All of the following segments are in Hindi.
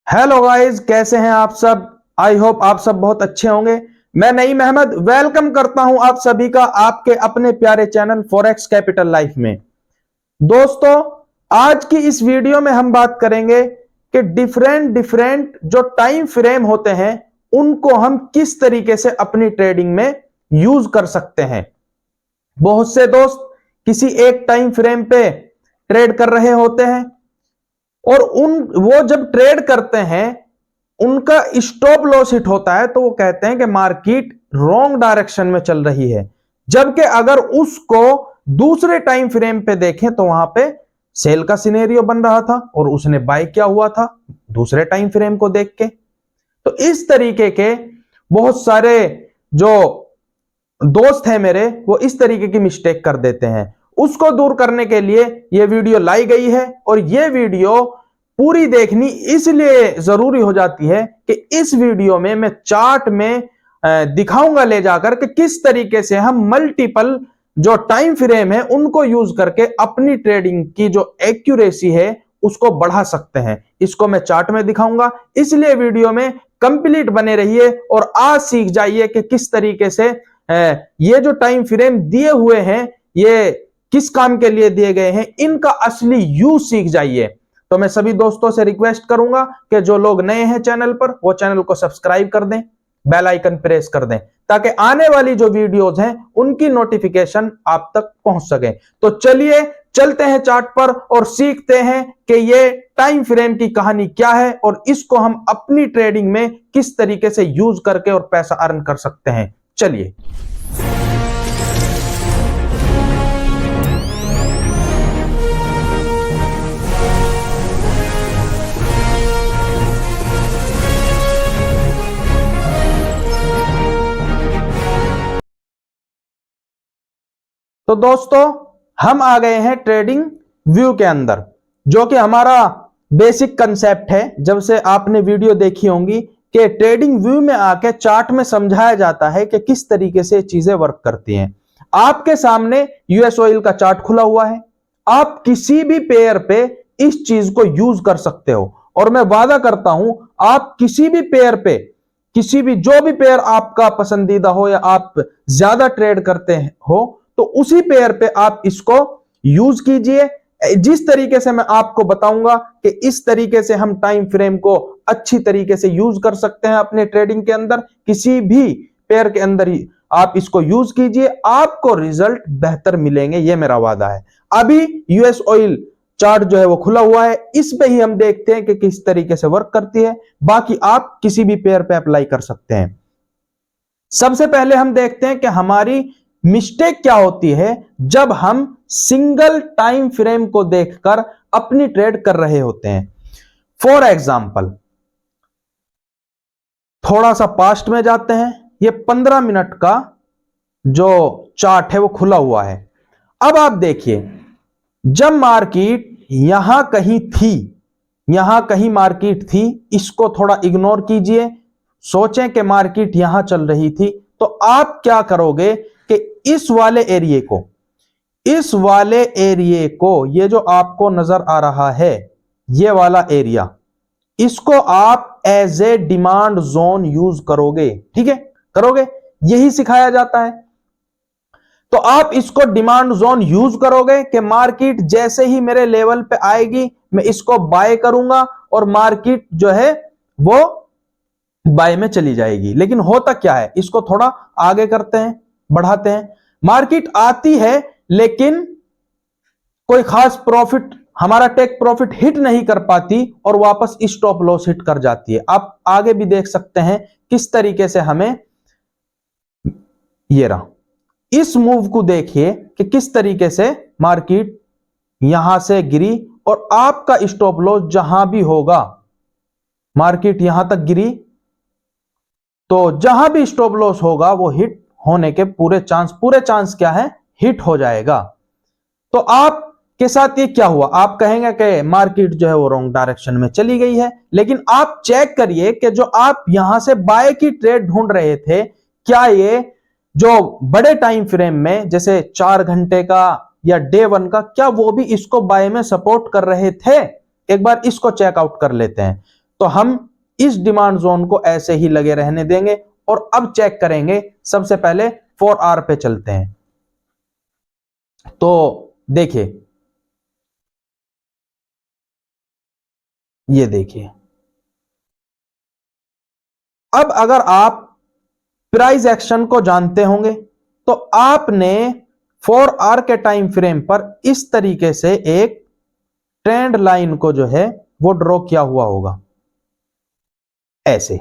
हेलो गाइस, कैसे हैं आप सब। आई होप आप सब बहुत अच्छे होंगे। मैं नईम अहमद वेलकम करता हूं आप सभी का आपके अपने प्यारे चैनल फॉरेक्स कैपिटल लाइफ में। दोस्तों, आज की इस वीडियो में हम बात करेंगे कि डिफरेंट डिफरेंट जो टाइम फ्रेम होते हैं उनको हम किस तरीके से अपनी ट्रेडिंग में यूज कर सकते हैं। बहुत से दोस्त किसी एक टाइम फ्रेम पे ट्रेड कर रहे होते हैं और वो जब ट्रेड करते हैं उनका स्टॉप लॉस हिट होता है तो वो कहते हैं कि मार्केट रॉन्ग डायरेक्शन में चल रही है। जबकि अगर उसको दूसरे टाइम फ्रेम पे देखें तो वहां पे सेल का सिनेरियो बन रहा था और उसने बाय किया हुआ था दूसरे टाइम फ्रेम को देख के। तो इस तरीके के बहुत सारे जो दोस्त हैं मेरे, वो इस तरीके की मिस्टेक कर देते हैं। उसको दूर करने के लिए यह वीडियो लाई गई है और यह वीडियो पूरी देखनी इसलिए जरूरी हो जाती है कि इस वीडियो में मैं चार्ट में दिखाऊंगा ले जाकर कि किस तरीके से हम मल्टीपल जो टाइम फ्रेम है उनको यूज करके अपनी ट्रेडिंग की जो एक्यूरेसी है उसको बढ़ा सकते हैं। इसको मैं चार्ट में दिखाऊंगा, इसलिए वीडियो में कंप्लीट बने रहिए और आज सीख जाइए कि किस तरीके से ये जो टाइम फ्रेम दिए हुए हैं ये किस काम के लिए दिए गए हैं, इनका असली यूज सीख जाइए। तो मैं सभी दोस्तों से रिक्वेस्ट करूंगा कि जो लोग नए हैं चैनल पर वो चैनल को सब्सक्राइब कर दें, बेल आइकन प्रेस कर दें ताकि आने वाली जो वीडियोज हैं उनकी नोटिफिकेशन आप तक पहुंच सके। तो चलिए चलते हैं चार्ट पर और सीखते हैं कि ये टाइम फ्रेम की कहानी क्या है और इसको हम अपनी ट्रेडिंग में किस तरीके से यूज करके और पैसा अर्न कर सकते हैं। चलिए तो दोस्तों, हम आ गए हैं ट्रेडिंग व्यू के अंदर, जो कि हमारा बेसिक कंसेप्ट है। जब से आपने वीडियो देखी होंगी कि ट्रेडिंग व्यू में आके चार्ट में समझाया जाता है कि किस तरीके से चीजें वर्क करती हैं। आपके सामने यूएस ऑयल का चार्ट खुला हुआ है, आप किसी भी पेयर पे इस चीज को यूज कर सकते हो और मैं वादा करता हूं आप किसी भी पेयर पे, किसी भी जो भी पेयर आपका पसंदीदा हो या आप ज्यादा ट्रेड करते हो तो उसी पेयर पे आप इसको यूज कीजिए। जिस तरीके से मैं आपको बताऊंगा कि इस तरीके से हम टाइम फ्रेम को अच्छी तरीके से यूज कर सकते हैं अपने ट्रेडिंग के अंदर, किसी भी पेयर के अंदर ही आप इसको यूज कीजिए, आपको रिजल्ट बेहतर मिलेंगे, ये मेरा वादा है। अभी यूएस ऑयल चार्ट जो है वो खुला हुआ है, इस पे ही हम देखते हैं कि किस तरीके से वर्क करती है। बाकी आप किसी भी पेयर पे अप्लाई कर सकते हैं। सबसे पहले हम देखते हैं कि हमारी मिस्टेक क्या होती है जब हम सिंगल टाइम फ्रेम को देखकर अपनी ट्रेड कर रहे होते हैं। फॉर एग्जाम्पल, थोड़ा सा पास्ट में जाते हैं। ये 15 मिनट का जो चार्ट है वो खुला हुआ है। अब आप देखिए, जब मार्केट यहां कहीं थी, यहां कहीं मार्केट थी, इसको थोड़ा इग्नोर कीजिए, सोचें कि मार्केट यहां चल रही थी, तो आप क्या करोगे कि इस वाले एरिया को, इस वाले एरिया को, ये जो आपको नजर आ रहा है ये वाला एरिया, इसको आप as a demand zone use करोगे। ठीक है, करोगे, यही सिखाया जाता है। तो आप इसको डिमांड जोन यूज करोगे कि मार्केट जैसे ही मेरे लेवल पे आएगी मैं इसको बाय करूंगा और मार्केट जो है वो बाय में चली जाएगी। लेकिन होता क्या है, इसको थोड़ा आगे करते हैं, बढ़ाते हैं। मार्केट आती है लेकिन कोई खास प्रॉफिट, हमारा टेक प्रॉफिट हिट नहीं कर पाती और वापस स्टॉप लॉस हिट कर जाती है। आप आगे भी देख सकते हैं किस तरीके से हमें, ये रहा, इस मूव को देखिए कि किस तरीके से मार्केट यहां से गिरी और आपका स्टॉप लॉस जहां भी होगा, मार्केट यहां तक गिरी तो जहां भी स्टॉप लॉस होगा वो हिट होने के पूरे चांस क्या है, हिट हो जाएगा। तो आप के साथ ये क्या हुआ, आप कहेंगे कि मार्केट जो है वो रॉन्ग डायरेक्शन में चली गई है, लेकिन आप चेक करिए कि जो आप यहां से बाय की ट्रेड ढूंढ रहे थे, क्या ये जो बड़े टाइम फ्रेम में जैसे 4 घंटे का या डे 1 का, क्या वो भी इसको बाय में सपोर्ट कर रहे थे। एक बार इसको चेकआउट कर लेते हैं। तो हम इस डिमांड जोन को ऐसे ही लगे रहने देंगे और अब चेक करेंगे। सबसे पहले 4 आवर पे चलते हैं। तो देखिए, ये देखिए, अब अगर आप प्राइस एक्शन को जानते होंगे तो आपने 4 आवर के टाइम फ्रेम पर इस तरीके से एक ट्रेंड लाइन को जो है वो ड्रॉ किया हुआ होगा, ऐसे।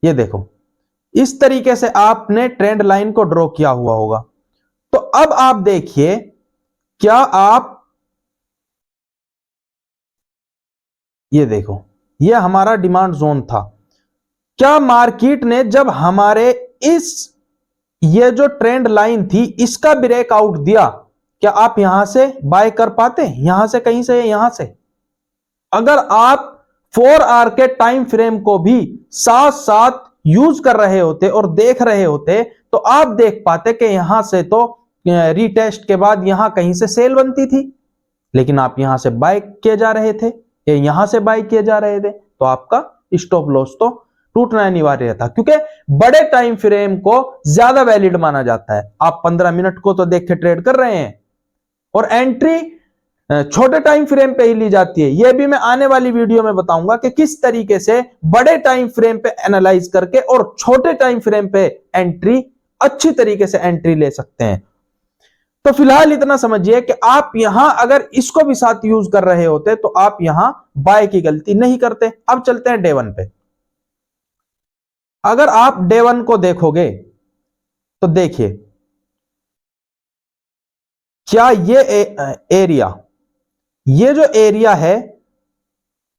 ये देखो, इस तरीके से आपने ट्रेंड लाइन को ड्रॉ किया हुआ होगा। तो अब आप देखिए, क्या आप, ये देखो, ये हमारा डिमांड जोन था। क्या मार्केट ने जब हमारे इस, ये जो ट्रेंड लाइन थी, इसका ब्रेकआउट दिया, क्या आप यहां से बाय कर पाते? यहां से, कहीं से, यहां से? अगर आप 4 आवर के टाइम फ्रेम को भी साथ साथ यूज कर रहे होते और देख रहे होते तो आप देख पाते कि यहां से तो रीटेस्ट के बाद यहां कहीं से सेल बनती थी, लेकिन आप यहां से बाय किए जा रहे थे या यहां से बाय किए जा रहे थे, तो आपका स्टॉप लॉस तो टूटना अनिवार्य था, क्योंकि बड़े टाइम फ्रेम को ज्यादा वैलिड माना जाता है। आप 15 मिनट को तो देख के ट्रेड कर रहे हैं और एंट्री छोटे टाइम फ्रेम पे ही ली जाती है। यह भी मैं आने वाली वीडियो में बताऊंगा कि किस तरीके से बड़े टाइम फ्रेम पे एनालाइज करके और छोटे टाइम फ्रेम पे एंट्री, अच्छी तरीके से एंट्री ले सकते हैं। तो फिलहाल इतना समझिए कि आप यहां अगर इसको भी साथ यूज कर रहे होते तो आप यहां बाय की गलती नहीं करते। अब चलते हैं डे 1 पे। अगर आप डे 1 को देखोगे तो देखिए, क्या ये एरिया, ये जो एरिया है,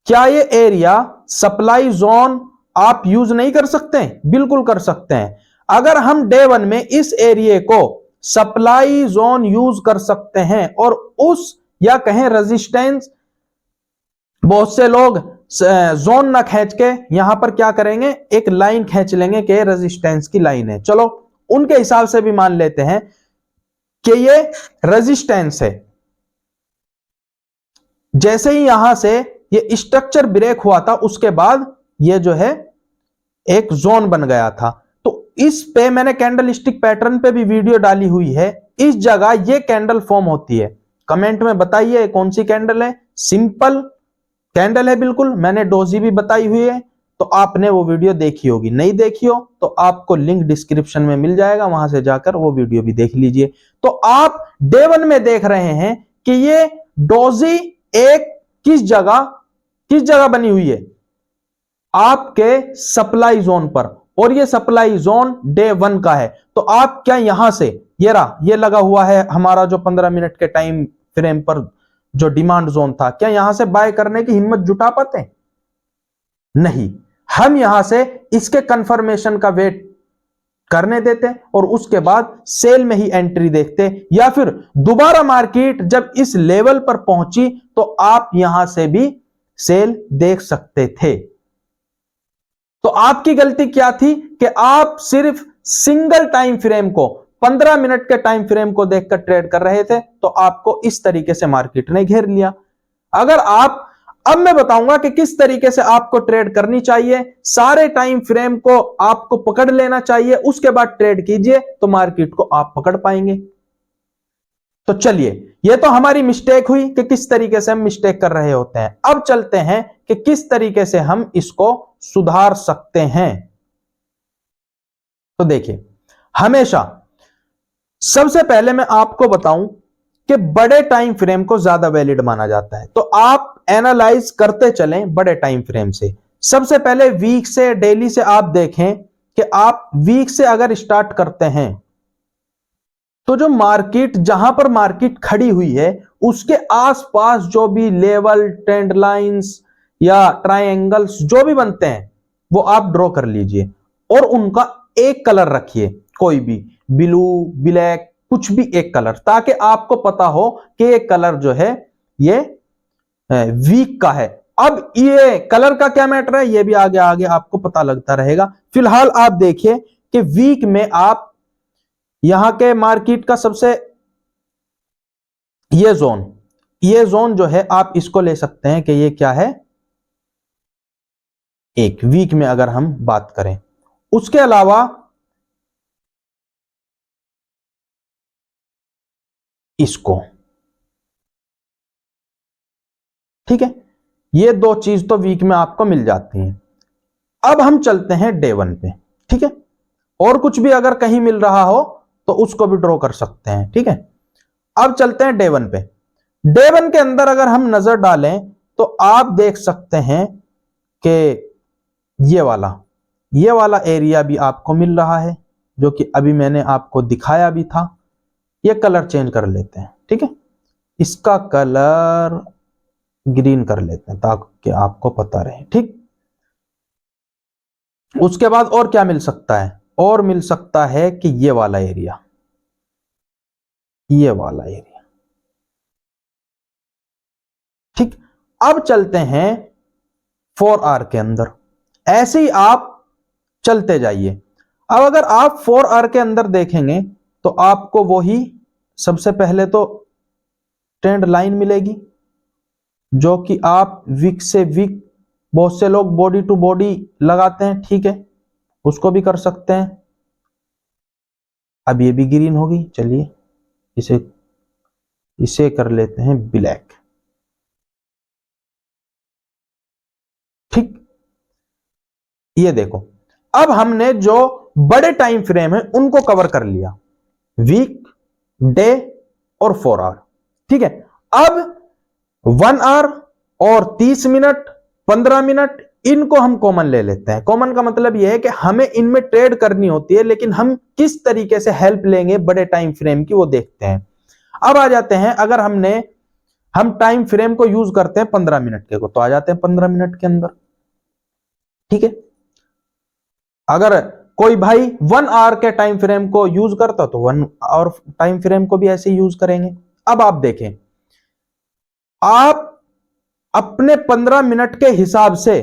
क्या ये एरिया सप्लाई जोन आप यूज नहीं कर सकते? बिल्कुल कर सकते हैं। अगर हम डे 1 में इस एरिया को सप्लाई जोन यूज कर सकते हैं और उस, या कहें रेजिस्टेंस, बहुत से लोग जोन ना खींच के यहां पर क्या करेंगे, एक लाइन खींच लेंगे कि रेजिस्टेंस की लाइन है। चलो उनके हिसाब से भी मान लेते हैं कि ये रेजिस्टेंस है। जैसे ही यहां से ये स्ट्रक्चर ब्रेक हुआ था, उसके बाद ये जो है एक जोन बन गया था। तो इस पे मैंने कैंडल स्टिक पैटर्न पे भी वीडियो डाली हुई है। इस जगह ये कैंडल फॉर्म होती है। कमेंट में बताइए कौन सी कैंडल है। सिंपल कैंडल है बिल्कुल, मैंने डोजी भी बताई हुई है, तो आपने वो वीडियो देखी होगी। नहीं देखी हो तो आपको लिंक डिस्क्रिप्शन में मिल जाएगा, वहां से जाकर वो वीडियो भी देख लीजिए। तो आप डे 1 में देख रहे हैं कि ये डोजी एक किस जगह बनी हुई है, आपके सप्लाई जोन पर, और ये सप्लाई जोन डे 1 का है। तो आप क्या यहां से, ये रहा, ये लगा हुआ है हमारा जो 15 मिनट के टाइम फ्रेम पर जो डिमांड जोन था, क्या यहां से बाय करने की हिम्मत जुटा पाते? नहीं। हम यहां से इसके कंफर्मेशन का वेट करने देते और उसके बाद सेल में ही एंट्री देखते, या फिर दोबारा मार्केट जब इस लेवल पर पहुंची तो आप यहां से भी सेल देख सकते थे। तो आपकी गलती क्या थी कि आप सिर्फ सिंगल टाइम फ्रेम को, 15 मिनट के टाइम फ्रेम को देखकर ट्रेड कर रहे थे, तो आपको इस तरीके से मार्केट ने घेर लिया। अगर आप, अब मैं बताऊंगा कि किस तरीके से आपको ट्रेड करनी चाहिए। सारे टाइम फ्रेम को आपको पकड़ लेना चाहिए, उसके बाद ट्रेड कीजिए तो मार्केट को आप पकड़ पाएंगे। तो चलिए, यह तो हमारी मिस्टेक हुई कि किस तरीके से हम मिस्टेक कर रहे होते हैं। अब चलते हैं कि किस तरीके से हम इसको सुधार सकते हैं। तो देखिए, हमेशा सबसे पहले मैं आपको बताऊं कि बड़े टाइम फ्रेम को ज्यादा वैलिड माना जाता है, तो आप एनालाइज करते चलें बड़े टाइम फ्रेम से। सबसे पहले वीक से, डेली से आप देखें कि आप वीक से अगर स्टार्ट करते हैं तो जो मार्केट, जहां पर मार्केट खड़ी हुई है उसके आसपास जो भी लेवल, ट्रेंड लाइंस या ट्रायंगल्स जो भी बनते हैं वो आप ड्रॉ कर लीजिए और उनका एक कलर रखिए, कोई भी, ब्लू, ब्लैक, कुछ भी एक कलर, ताकि आपको पता हो कि ये कलर जो है ये वीक का है। अब ये कलर का क्या मैटर है, ये भी आगे आगे आपको पता लगता रहेगा। फिलहाल आप देखिए कि वीक में आप यहां के मार्केट का सबसे, ये जोन जो है आप इसको ले सकते हैं कि ये क्या है, एक वीक में अगर हम बात करें। उसके अलावा इसको, ठीक है, ये दो चीज तो वीक में आपको मिल जाती हैं। अब हम चलते हैं डे वन पे, ठीक है, और कुछ भी अगर कहीं मिल रहा हो तो उसको भी ड्रॉ कर सकते हैं, ठीक है। अब चलते हैं डे वन पे। डे वन के अंदर अगर हम नजर डालें तो आप देख सकते हैं कि ये वाला एरिया भी आपको मिल रहा है, जो कि अभी मैंने आपको दिखाया भी था। ये कलर चेंज कर लेते हैं, ठीक है, इसका कलर ग्रीन कर लेते हैं ताकि आपको पता रहे, ठीक। उसके बाद और क्या मिल सकता है, और मिल सकता है कि ये वाला एरिया, ठीक। अब चलते हैं 4R के अंदर, ऐसे ही आप चलते जाइए। अब अगर आप 4R के अंदर देखेंगे तो आपको वही सबसे पहले तो ट्रेंड लाइन मिलेगी, जो कि आप वीक से वीक, बहुत से लोग बॉडी टू बॉडी लगाते हैं, ठीक है, उसको भी कर सकते हैं। अब ये भी ग्रीन होगी, चलिए इसे कर लेते हैं ब्लैक, ठीक। ये देखो, अब हमने जो बड़े टाइम फ्रेम है उनको कवर कर लिया, वीक, डे और 4R, ठीक है। अब 1 आवर और 30 मिनट, 15 मिनट, इनको हम कॉमन ले लेते हैं। कॉमन का मतलब यह है कि हमें इनमें ट्रेड करनी होती है, लेकिन हम किस तरीके से हेल्प लेंगे बड़े टाइम फ्रेम की वो देखते हैं। अब आ जाते हैं, अगर हम टाइम फ्रेम को यूज करते हैं 15 मिनट के को, तो आ जाते हैं 15 मिनट के अंदर, ठीक है। अगर कोई भाई 1 आवर के टाइम फ्रेम को यूज करता तो 1 आवर टाइम फ्रेम को भी ऐसे यूज करेंगे। अब आप देखें, आप अपने 15 मिनट के हिसाब से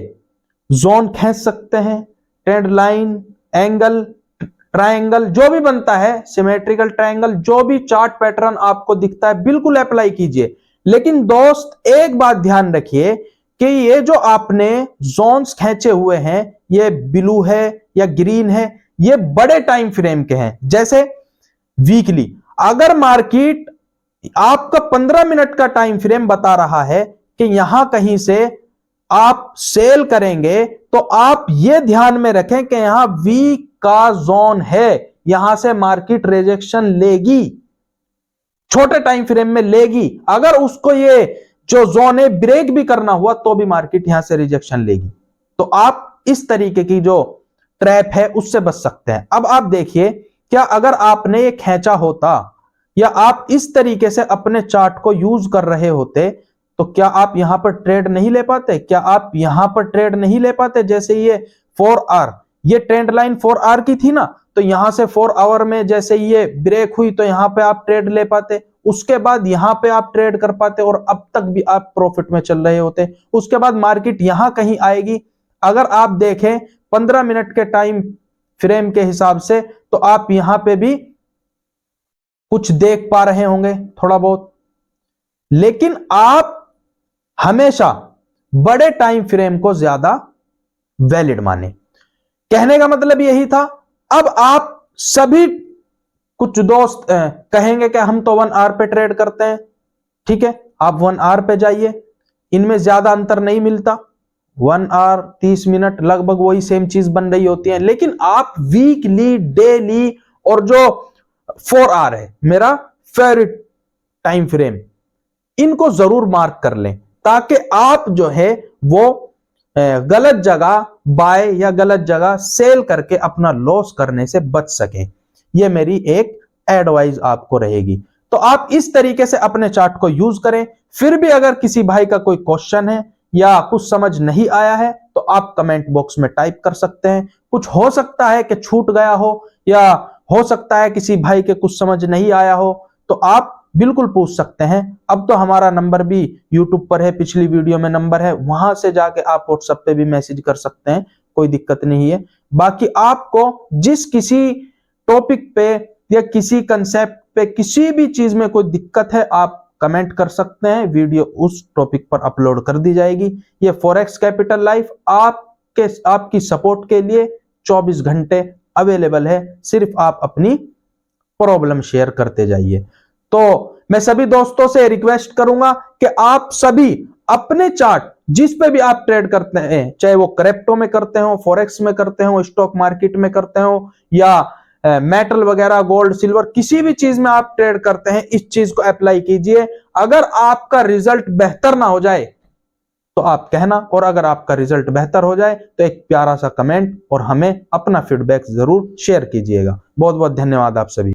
जोन खींच सकते हैं, ट्रेंड लाइन, एंगल, ट्रायंगल, जो भी बनता है, सिमेट्रिकल ट्रायंगल, जो भी चार्ट पैटर्न आपको दिखता है बिल्कुल अप्लाई कीजिए। लेकिन दोस्त एक बात ध्यान रखिए कि ये जो आपने जोन्स खींचे हुए हैं, ये ब्लू है या ग्रीन है, ये बड़े टाइम फ्रेम के हैं। जैसे वीकली, अगर मार्केट आपका 15 मिनट का टाइम फ्रेम बता रहा है कि यहां कहीं से आप सेल करेंगे, तो आप यह ध्यान में रखें कि यहां वीक का जोन है, यहां से मार्केट रिजेक्शन लेगी, छोटे टाइम फ्रेम में लेगी। अगर उसको ये जो जोन है ब्रेक भी करना हुआ तो भी मार्केट यहां से रिजेक्शन लेगी। तो आप इस तरीके की जो ट्रैप है उससे बच सकते हैं। अब आप देखिए, क्या अगर आपने ये खींचा होता या आप इस तरीके से अपने चार्ट को यूज कर रहे होते, तो क्या आप यहां पर ट्रेड नहीं ले पाते? क्या आप यहां पर ट्रेड नहीं ले पाते? जैसे ये 4R, ये ट्रेंड लाइन 4R की थी ना, तो यहां से 4 आवर में जैसे ये ब्रेक हुई तो यहां पे आप ट्रेड ले पाते, उसके बाद यहां पे आप ट्रेड कर पाते और अब तक भी आप प्रॉफिट में चल रहे होते। उसके बाद मार्केट यहां कहीं आएगी, अगर आप देखें 15 मिनट के टाइम फ्रेम के हिसाब से, तो आप यहां पे भी कुछ देख पा रहे होंगे थोड़ा बहुत। लेकिन आप हमेशा बड़े टाइम फ्रेम को ज्यादा वैलिड माने, कहने का मतलब यही था। अब आप सभी, कुछ दोस्त कहेंगे कि हम तो 1 आवर पे ट्रेड करते हैं, ठीक है, आप 1 आवर पे जाइए, इनमें ज्यादा अंतर नहीं मिलता, 1 आवर 30 मिनट लगभग वही सेम चीज बन रही होती है। लेकिन आप वीकली, डेली और जो 4 आवर है मेरा फेवरेट टाइम फ्रेम, इनको जरूर मार्क कर लें, ताकि आप जो है वो गलत जगह बाय या गलत जगह सेल करके अपना लॉस करने से बच सकें। यह मेरी एक एडवाइस आपको रहेगी। तो आप इस तरीके से अपने चार्ट को यूज करें। फिर भी अगर किसी भाई का कोई क्वेश्चन है या कुछ समझ नहीं आया है तो आप कमेंट बॉक्स में टाइप कर सकते हैं। कुछ हो सकता है कि छूट गया हो, या हो सकता है किसी भाई के कुछ समझ नहीं आया हो, तो आप बिल्कुल पूछ सकते हैं। अब तो हमारा नंबर भी यूट्यूब पर है, पिछली वीडियो में नंबर है, वहां से जाके आप व्हाट्सएप पे भी मैसेज कर सकते हैं, कोई दिक्कत नहीं है। बाकी आपको जिस किसी टॉपिक पे या किसी कंसेप्ट पे, किसी भी चीज में कोई दिक्कत है, आप कमेंट कर सकते हैं, वीडियो उस टॉपिक पर अपलोड कर दी जाएगी। ये फॉरेक्स कैपिटल लाइफ आपके आपके आपकी सपोर्ट के लिए 24 घंटे अवेलेबल है। सिर्फ आप अपनी प्रॉब्लम शेयर करते जाइए। तो मैं सभी दोस्तों से रिक्वेस्ट करूंगा कि आप सभी अपने चार्ट जिस पे भी आप ट्रेड करते हैं, चाहे वो क्रिप्टो में करते हो, फॉरेक्स में करते हो, स्टॉक मार्केट में करते हो, या मेटल वगैरह, गोल्ड सिल्वर, किसी भी चीज में आप ट्रेड करते हैं, इस चीज को अप्लाई कीजिए। अगर आपका रिजल्ट बेहतर ना हो जाए तो आप कहना, और अगर आपका रिजल्ट बेहतर हो जाए तो एक प्यारा सा कमेंट और हमें अपना फीडबैक जरूर शेयर कीजिएगा। बहुत बहुत धन्यवाद आप सभी।